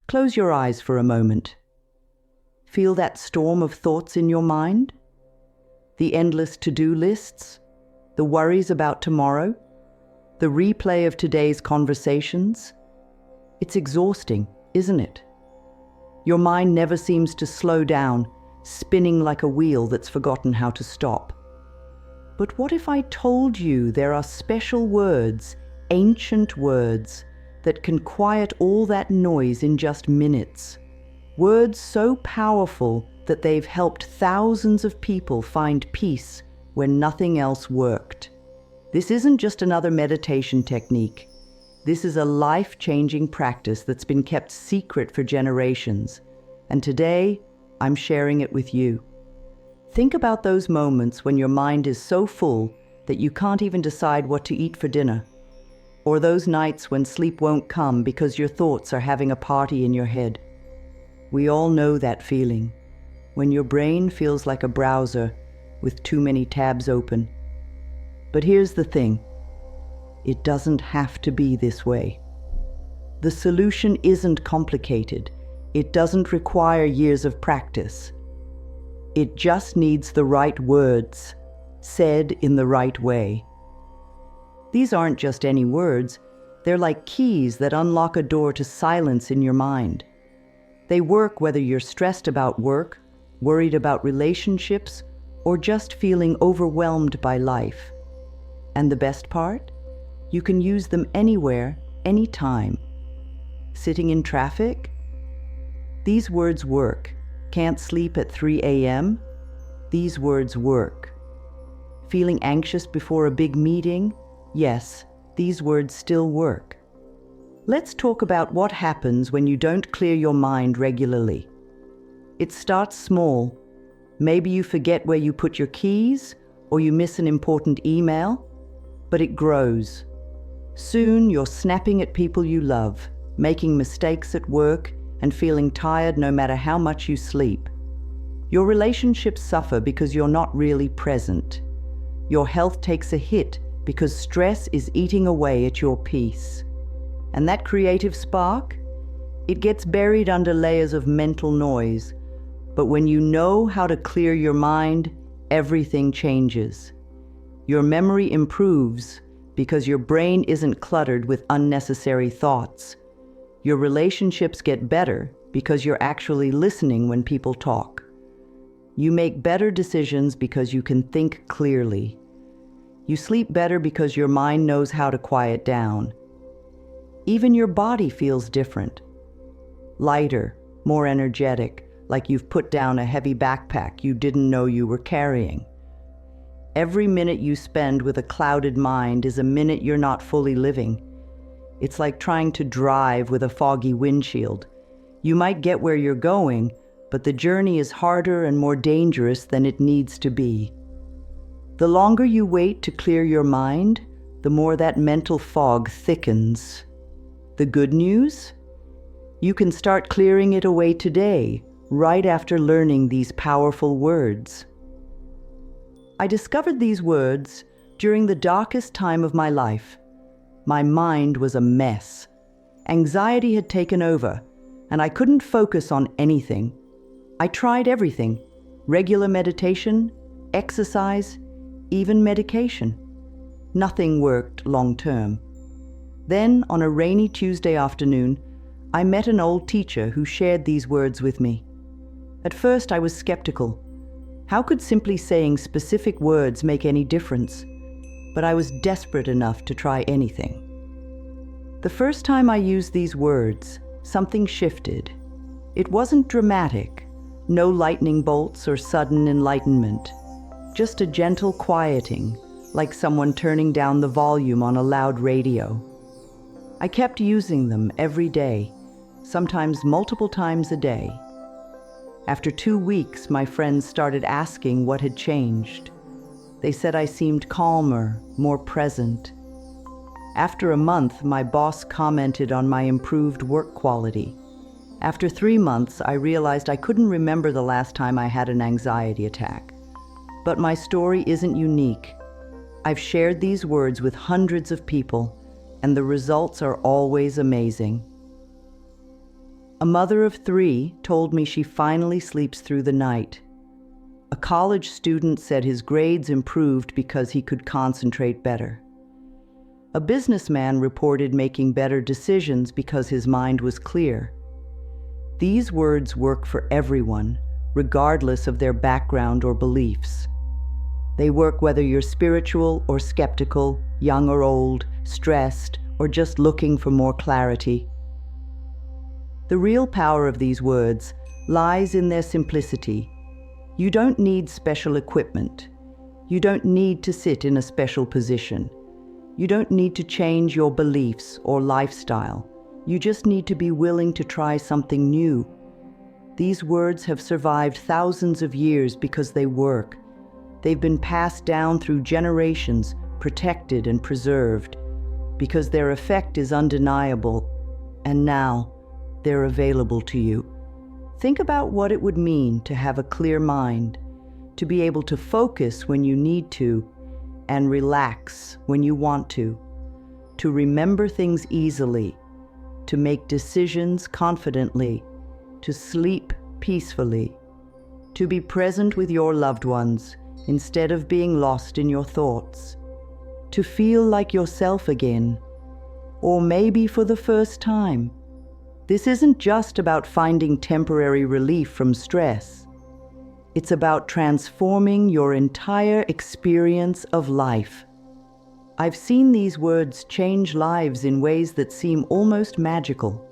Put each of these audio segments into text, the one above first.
Close your eyes for a moment. Feel that storm of thoughts in your mind? The endless to-do lists? The worries about tomorrow? The replay of today's conversations? It's exhausting, isn't it? Your mind never seems to slow down, spinning like a wheel that's forgotten how to stop. But what if I told you there are special words, ancient words, that can quiet all that noise in just minutes? Words so powerful that they've helped thousands of people find peace when nothing else worked. This isn't just another meditation technique. This is a life-changing practice that's been kept secret for generations, and today I'm sharing it with you. Think about those moments when your mind is so full that you can't even decide what to eat for dinner, or those nights when sleep won't come because your thoughts are having a party in your head. We all know that feeling, when your brain feels like a browser with too many tabs open. But here's the thing. It doesn't have to be this way. The solution isn't complicated. It doesn't require years of practice. It just needs the right words, said in the right way. These aren't just any words. They're like keys that unlock a door to silence in your mind. They work whether you're stressed about work, worried about relationships, or just feeling overwhelmed by life. And the best part? You can use them anywhere, anytime. Sitting in traffic? These words work. Can't sleep at 3 a.m.? These words work. Feeling anxious before a big meeting? Yes, these words still work. Let's talk about what happens when you don't clear your mind regularly. It starts small. Maybe you forget where you put your keys, or you miss an important email, but it grows. Soon you're snapping at people you love, making mistakes at work, and feeling tired no matter how much you sleep. Your relationships suffer because you're not really present. Your health takes a hit because stress is eating away at your peace. And that creative spark? It gets buried under layers of mental noise. But when you know how to clear your mind, everything changes. Your memory improves because your brain isn't cluttered with unnecessary thoughts. Your relationships get better because you're actually listening when people talk. You make better decisions because you can think clearly. You sleep better because your mind knows how to quiet down. Even your body feels different. Lighter, more energetic, like you've put down a heavy backpack you didn't know you were carrying. Every minute you spend with a clouded mind is a minute you're not fully living. It's like trying to drive with a foggy windshield. You might get where you're going, but the journey is harder and more dangerous than it needs to be. The longer you wait to clear your mind, the more that mental fog thickens. The good news? You can start clearing it away today, right after learning these powerful words. I discovered these words during the darkest time of my life. My mind was a mess. Anxiety had taken over, and I couldn't focus on anything. I tried everything: regular meditation, exercise, even medication. Nothing worked long term. Then, on a rainy Tuesday afternoon, I met an old teacher who shared these words with me. At first, I was skeptical. How could simply saying specific words make any difference? But I was desperate enough to try anything. The first time I used these words, something shifted. It wasn't dramatic, no lightning bolts or sudden enlightenment, just a gentle quieting, like someone turning down the volume on a loud radio. I kept using them every day, sometimes multiple times a day. After 2 weeks, my friends started asking what had changed. They said I seemed calmer, more present. After a month, my boss commented on my improved work quality. After 3 months, I realized I couldn't remember the last time I had an anxiety attack. But my story isn't unique. I've shared these words with hundreds of people, and the results are always amazing. A mother of 3 told me she finally sleeps through the night. A college student said his grades improved because he could concentrate better. A businessman reported making better decisions because his mind was clear. These words work for everyone, regardless of their background or beliefs. They work whether you're spiritual or skeptical, young or old, stressed, or just looking for more clarity. The real power of these words lies in their simplicity. You don't need special equipment. You don't need to sit in a special position. You don't need to change your beliefs or lifestyle. You just need to be willing to try something new. These words have survived thousands of years because they work. They've been passed down through generations, protected and preserved, because their effect is undeniable, and now they're available to you. Think about what it would mean to have a clear mind, to be able to focus when you need to, and relax when you want to remember things easily, to make decisions confidently, to sleep peacefully, to be present with your loved ones instead of being lost in your thoughts, to feel like yourself again, or maybe for the first time. This isn't just about finding temporary relief from stress. It's about transforming your entire experience of life. I've seen these words change lives in ways that seem almost magical.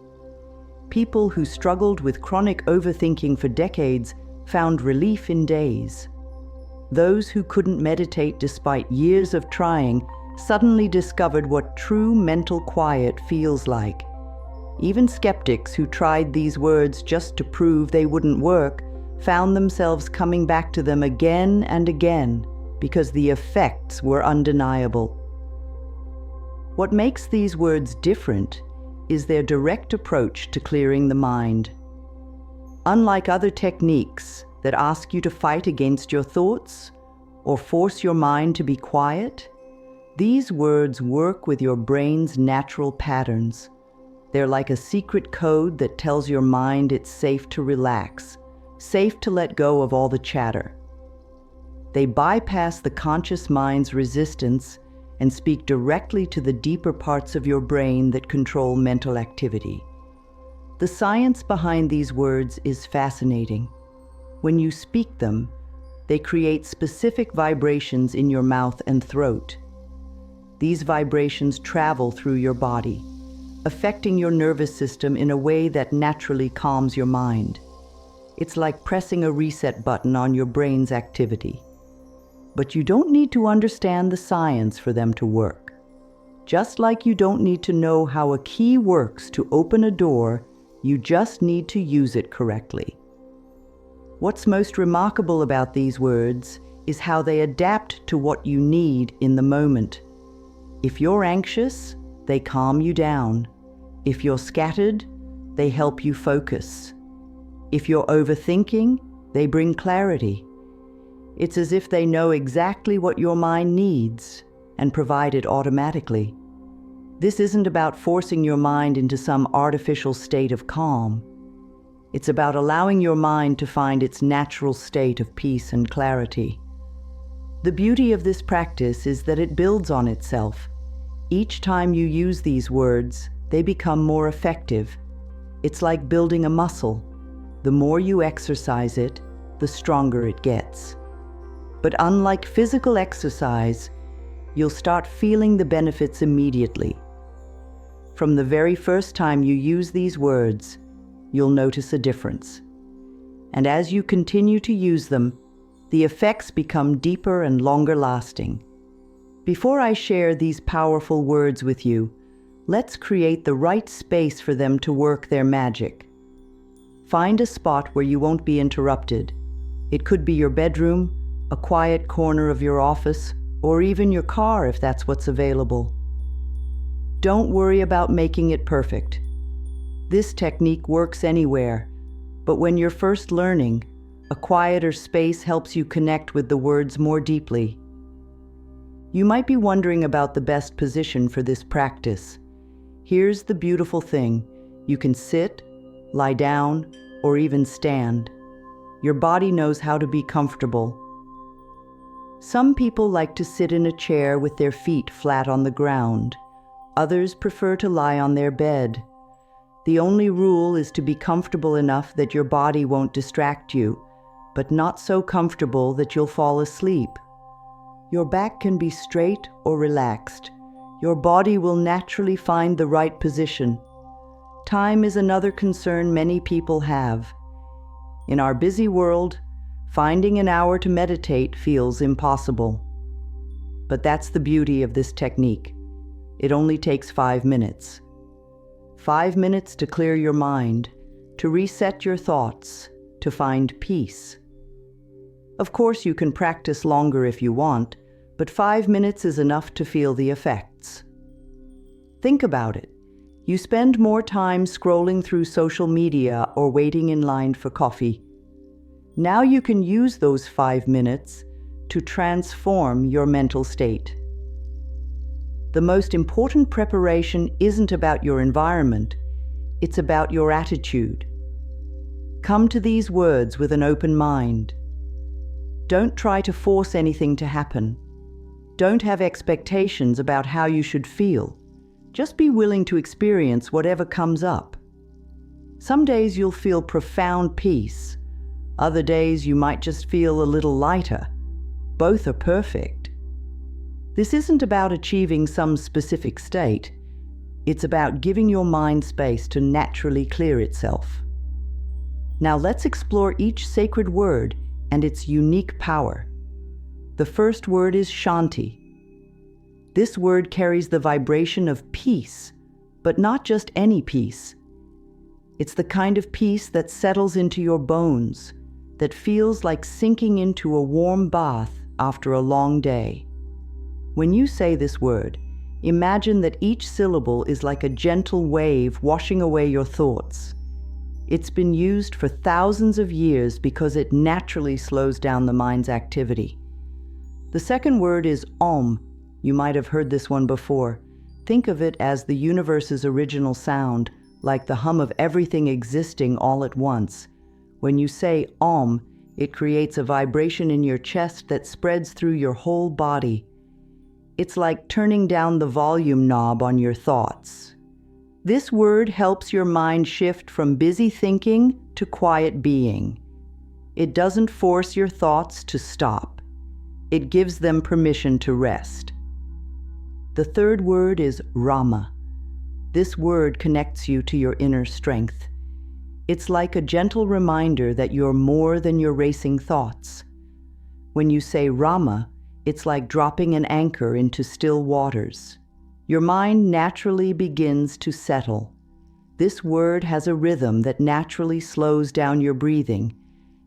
People who struggled with chronic overthinking for decades found relief in days. Those who couldn't meditate despite years of trying suddenly discovered what true mental quiet feels like. Even skeptics who tried these words just to prove they wouldn't work found themselves coming back to them again and again because the effects were undeniable. What makes these words different is their direct approach to clearing the mind. Unlike other techniques that ask you to fight against your thoughts or force your mind to be quiet, these words work with your brain's natural patterns. They're like a secret code that tells your mind it's safe to relax, safe to let go of all the chatter. They bypass the conscious mind's resistance and speak directly to the deeper parts of your brain that control mental activity. The science behind these words is fascinating. When you speak them, they create specific vibrations in your mouth and throat. These vibrations travel through your body, affecting your nervous system in a way that naturally calms your mind. It's like pressing a reset button on your brain's activity. But you don't need to understand the science for them to work. Just like you don't need to know how a key works to open a door, you just need to use it correctly. What's most remarkable about these words is how they adapt to what you need in the moment. If you're anxious, they calm you down. If you're scattered, they help you focus. If you're overthinking, they bring clarity. It's as if they know exactly what your mind needs and provide it automatically. This isn't about forcing your mind into some artificial state of calm. It's about allowing your mind to find its natural state of peace and clarity. The beauty of this practice is that it builds on itself. Each time you use these words, they become more effective. It's like building a muscle. The more you exercise it, the stronger it gets. But unlike physical exercise, you'll start feeling the benefits immediately. From the very first time you use these words, you'll notice a difference. And as you continue to use them, the effects become deeper and longer lasting. Before I share these powerful words with you, let's create the right space for them to work their magic. Find a spot where you won't be interrupted. It could be your bedroom, a quiet corner of your office, or even your car if that's what's available. Don't worry about making it perfect. This technique works anywhere, but when you're first learning, a quieter space helps you connect with the words more deeply. You might be wondering about the best position for this practice. Here's the beautiful thing. You can sit, lie down, or even stand. Your body knows how to be comfortable. Some people like to sit in a chair with their feet flat on the ground. Others prefer to lie on their bed. The only rule is to be comfortable enough that your body won't distract you, but not so comfortable that you'll fall asleep. Your back can be straight or relaxed. Your body will naturally find the right position. Time is another concern many people have. In our busy world, finding an hour to meditate feels impossible. But that's the beauty of this technique. It only takes 5 minutes. 5 minutes to clear your mind, to reset your thoughts, to find peace. Of course, you can practice longer if you want, but 5 minutes is enough to feel the effects. Think about it. You spend more time scrolling through social media or waiting in line for coffee. Now you can use those 5 minutes to transform your mental state. The most important preparation isn't about your environment, it's about your attitude. Come to these words with an open mind. Don't try to force anything to happen. Don't have expectations about how you should feel. Just be willing to experience whatever comes up. Some days you'll feel profound peace. Other days you might just feel a little lighter. Both are perfect. This isn't about achieving some specific state. It's about giving your mind space to naturally clear itself. Now let's explore each sacred word and its unique power. The first word is Shanti. This word carries the vibration of peace, but not just any peace. It's the kind of peace that settles into your bones, that feels like sinking into a warm bath after a long day. When you say this word, imagine that each syllable is like a gentle wave washing away your thoughts. It's been used for thousands of years because it naturally slows down the mind's activity. The second word is Om. You might have heard this one before. Think of it as the universe's original sound, like the hum of everything existing all at once. When you say Om, it creates a vibration in your chest that spreads through your whole body. It's like turning down the volume knob on your thoughts. This word helps your mind shift from busy thinking to quiet being. It doesn't force your thoughts to stop. It gives them permission to rest. The third word is Rama. This word connects you to your inner strength. It's like a gentle reminder that you're more than your racing thoughts. When you say Rama, it's like dropping an anchor into still waters. Your mind naturally begins to settle. This word has a rhythm that naturally slows down your breathing,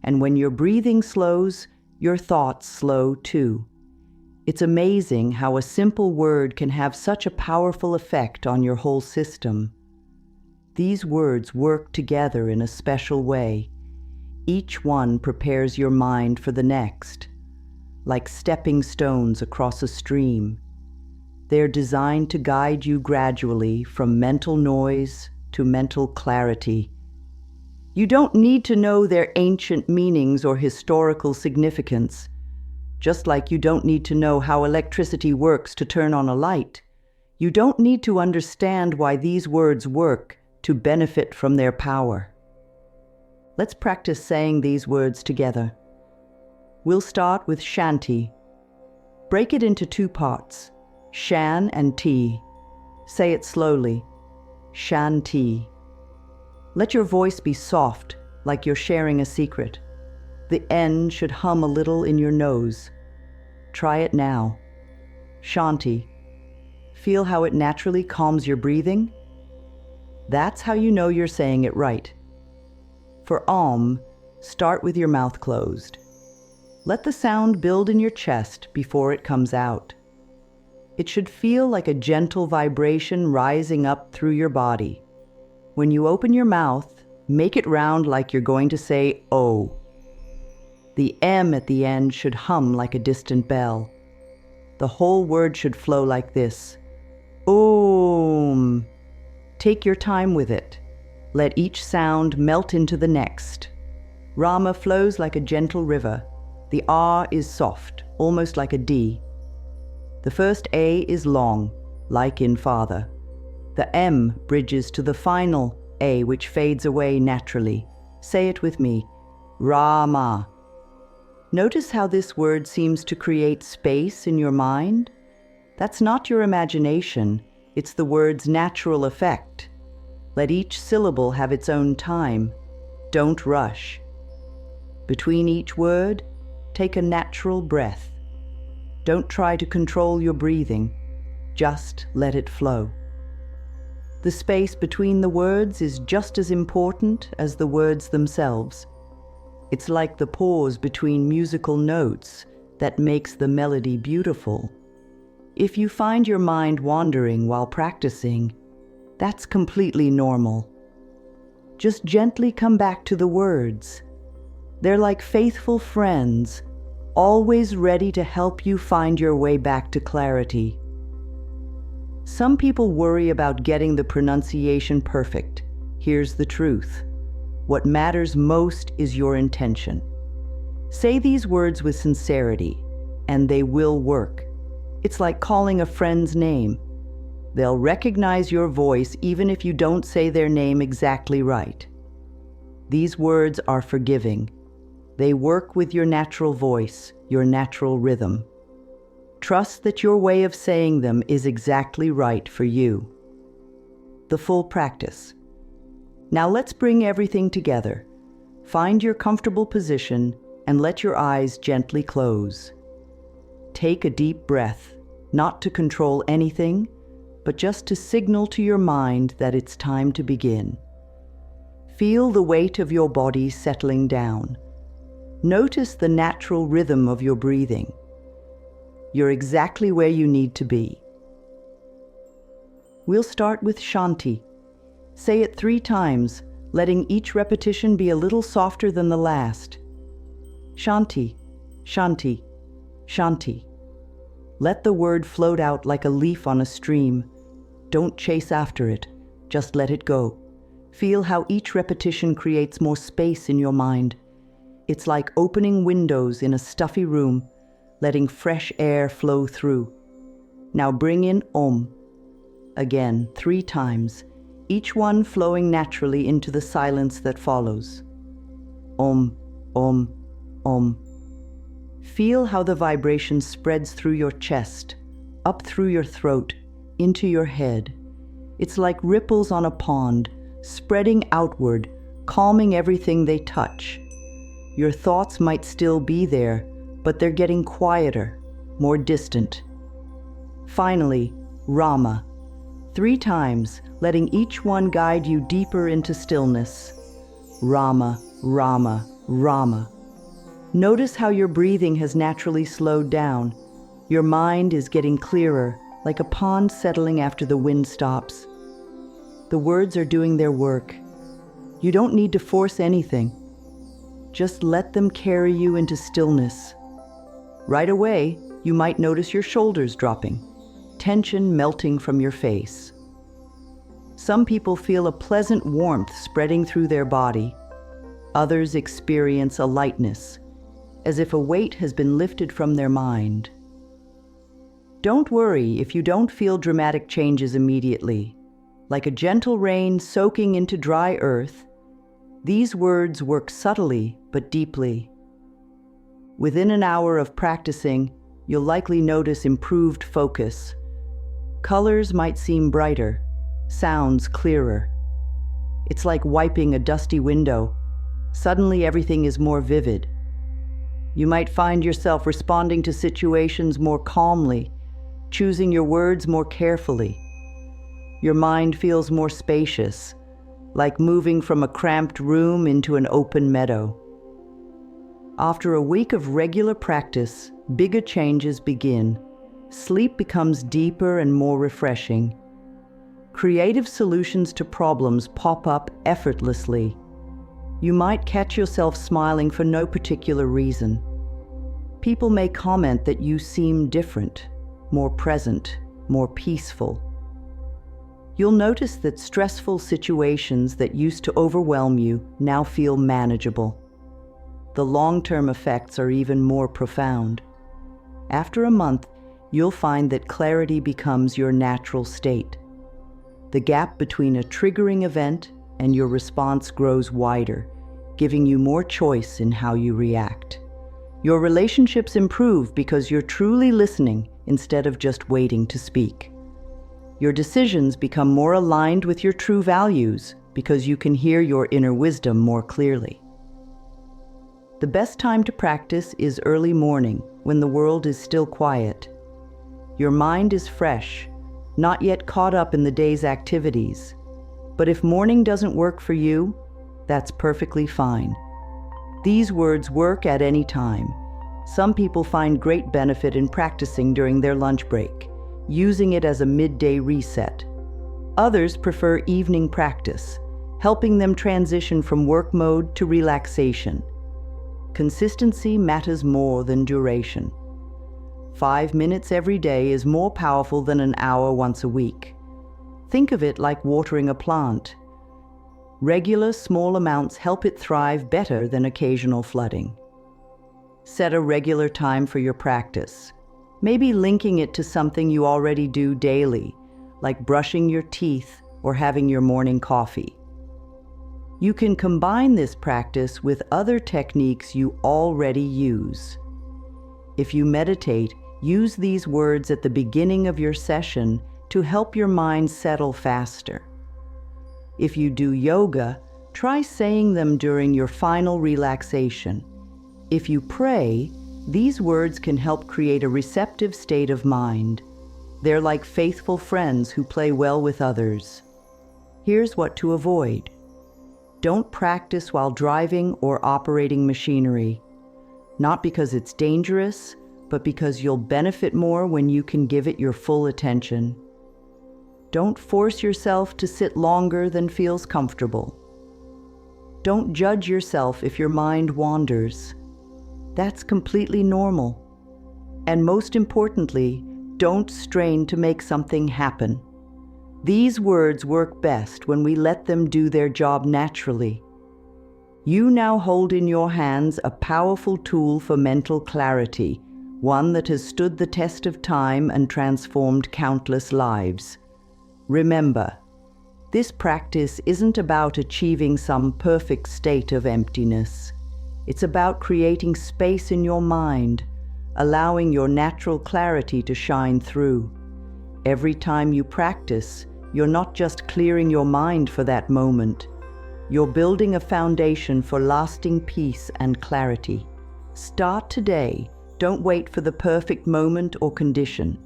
and when your breathing slows, your thoughts slow too. It's amazing how a simple word can have such a powerful effect on your whole system. These words work together in a special way. Each one prepares your mind for the next, like stepping stones across a stream. They're designed to guide you gradually from mental noise to mental clarity. You don't need to know their ancient meanings or historical significance, just like you don't need to know how electricity works to turn on a light. You don't need to understand why these words work to benefit from their power. Let's practice saying these words together. We'll start with Shanti. Break it into 2 parts, Shan and Ti. Say it slowly, Shanti. Let your voice be soft, like you're sharing a secret. The N should hum a little in your nose. Try it now. Shanti. Feel how it naturally calms your breathing? That's how you know you're saying it right. For Om, start with your mouth closed. Let the sound build in your chest before it comes out. It should feel like a gentle vibration rising up through your body. When you open your mouth, make it round like you're going to say O. The M at the end should hum like a distant bell. The whole word should flow like this. Om. Take your time with it. Let each sound melt into the next. Rama flows like a gentle river. The R is soft, almost like a D. The first A is long, like in father. The M bridges to the final A, which fades away naturally. Say it with me, Rama. Notice how this word seems to create space in your mind? That's not your imagination, it's the word's natural effect. Let each syllable have its own time. Don't rush. Between each word, take a natural breath. Don't try to control your breathing, just let it flow. The space between the words is just as important as the words themselves. It's like the pause between musical notes that makes the melody beautiful. If you find your mind wandering while practicing, that's completely normal. Just gently come back to the words. They're like faithful friends, always ready to help you find your way back to clarity. Some people worry about getting the pronunciation perfect. Here's the truth. What matters most is your intention. Say these words with sincerity, and they will work. It's like calling a friend's name. They'll recognize your voice even if you don't say their name exactly right. These words are forgiving. They work with your natural voice, your natural rhythm. Trust that your way of saying them is exactly right for you. The full practice. Now let's bring everything together. Find your comfortable position and let your eyes gently close. Take a deep breath, not to control anything, but just to signal to your mind that it's time to begin. Feel the weight of your body settling down. Notice the natural rhythm of your breathing. You're exactly where you need to be. We'll start with Shanti. Say it 3 times, letting each repetition be a little softer than the last. Shanti, Shanti, Shanti. Let the word float out like a leaf on a stream. Don't chase after it, just let it go. Feel how each repetition creates more space in your mind. It's like opening windows in a stuffy room, letting fresh air flow through. Now bring in Om. Again, 3 times, each one flowing naturally into the silence that follows. Om, Om, Om. Feel how the vibration spreads through your chest, up through your throat, into your head. It's like ripples on a pond, spreading outward, calming everything they touch. Your thoughts might still be there, but they're getting quieter, more distant. Finally, Rama. 3 times, letting each one guide you deeper into stillness. Rama, Rama, Rama. Notice how your breathing has naturally slowed down. Your mind is getting clearer, like a pond settling after the wind stops. The words are doing their work. You don't need to force anything. Just let them carry you into stillness. Right away, you might notice your shoulders dropping, tension melting from your face. Some people feel a pleasant warmth spreading through their body. Others experience a lightness, as if a weight has been lifted from their mind. Don't worry if you don't feel dramatic changes immediately. Like a gentle rain soaking into dry earth, these words work subtly but deeply. Within an hour of practicing, you'll likely notice improved focus. Colors might seem brighter, sounds clearer. It's like wiping a dusty window. Suddenly everything is more vivid. You might find yourself responding to situations more calmly, choosing your words more carefully. Your mind feels more spacious, like moving from a cramped room into an open meadow. After a week of regular practice, bigger changes begin. Sleep becomes deeper and more refreshing. Creative solutions to problems pop up effortlessly. You might catch yourself smiling for no particular reason. People may comment that you seem different, more present, more peaceful. You'll notice that stressful situations that used to overwhelm you now feel manageable. The long-term effects are even more profound. After a month, you'll find that clarity becomes your natural state. The gap between a triggering event and your response grows wider, giving you more choice in how you react. Your relationships improve because you're truly listening instead of just waiting to speak. Your decisions become more aligned with your true values because you can hear your inner wisdom more clearly. The best time to practice is early morning, when the world is still quiet. Your mind is fresh, not yet caught up in the day's activities. But if morning doesn't work for you, that's perfectly fine. These words work at any time. Some people find great benefit in practicing during their lunch break, using it as a midday reset. Others prefer evening practice, helping them transition from work mode to relaxation. Consistency matters more than duration. 5 minutes every day is more powerful than an hour once a week. Think of it like watering a plant. Regular small amounts help it thrive better than occasional flooding. Set a regular time for your practice, maybe linking it to something you already do daily, like brushing your teeth or having your morning coffee. You can combine this practice with other techniques you already use. If you meditate, use these words at the beginning of your session to help your mind settle faster. If you do yoga, try saying them during your final relaxation. If you pray, these words can help create a receptive state of mind. They're like faithful friends who play well with others. Here's what to avoid. Don't practice while driving or operating machinery. Not because it's dangerous, but because you'll benefit more when you can give it your full attention. Don't force yourself to sit longer than feels comfortable. Don't judge yourself if your mind wanders. That's completely normal. And most importantly, don't strain to make something happen. These words work best when we let them do their job naturally. You now hold in your hands a powerful tool for mental clarity, one that has stood the test of time and transformed countless lives. Remember, this practice isn't about achieving some perfect state of emptiness. It's about creating space in your mind, allowing your natural clarity to shine through. Every time you practice, you're not just clearing your mind for that moment. You're building a foundation for lasting peace and clarity. Start today. Don't wait for the perfect moment or condition.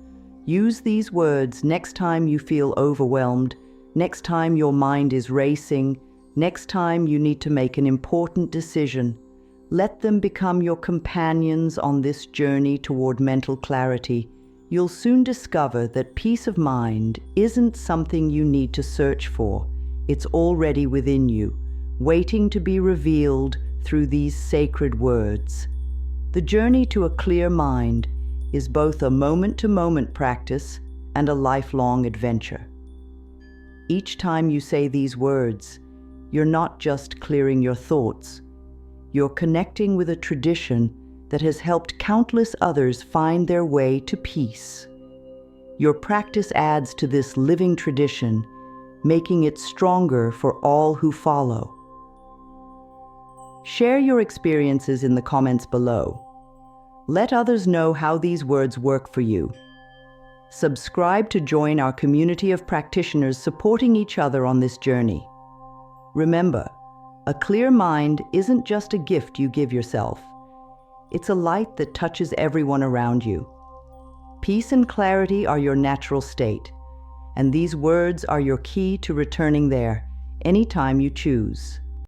Use these words next time you feel overwhelmed, next time your mind is racing, next time you need to make an important decision. Let them become your companions on this journey toward mental clarity. You'll soon discover that peace of mind isn't something you need to search for. It's already within you, waiting to be revealed through these sacred words. The journey to a clear mind is both a moment-to-moment practice and a lifelong adventure. Each time you say these words, you're not just clearing your thoughts, you're connecting with a tradition that has helped countless others find their way to peace. Your practice adds to this living tradition, making it stronger for all who follow. Share your experiences in the comments below. Let others know how these words work for you. Subscribe to join our community of practitioners supporting each other on this journey. Remember, a clear mind isn't just a gift you give yourself. It's a light that touches everyone around you. Peace and clarity are your natural state, and these words are your key to returning there anytime you choose.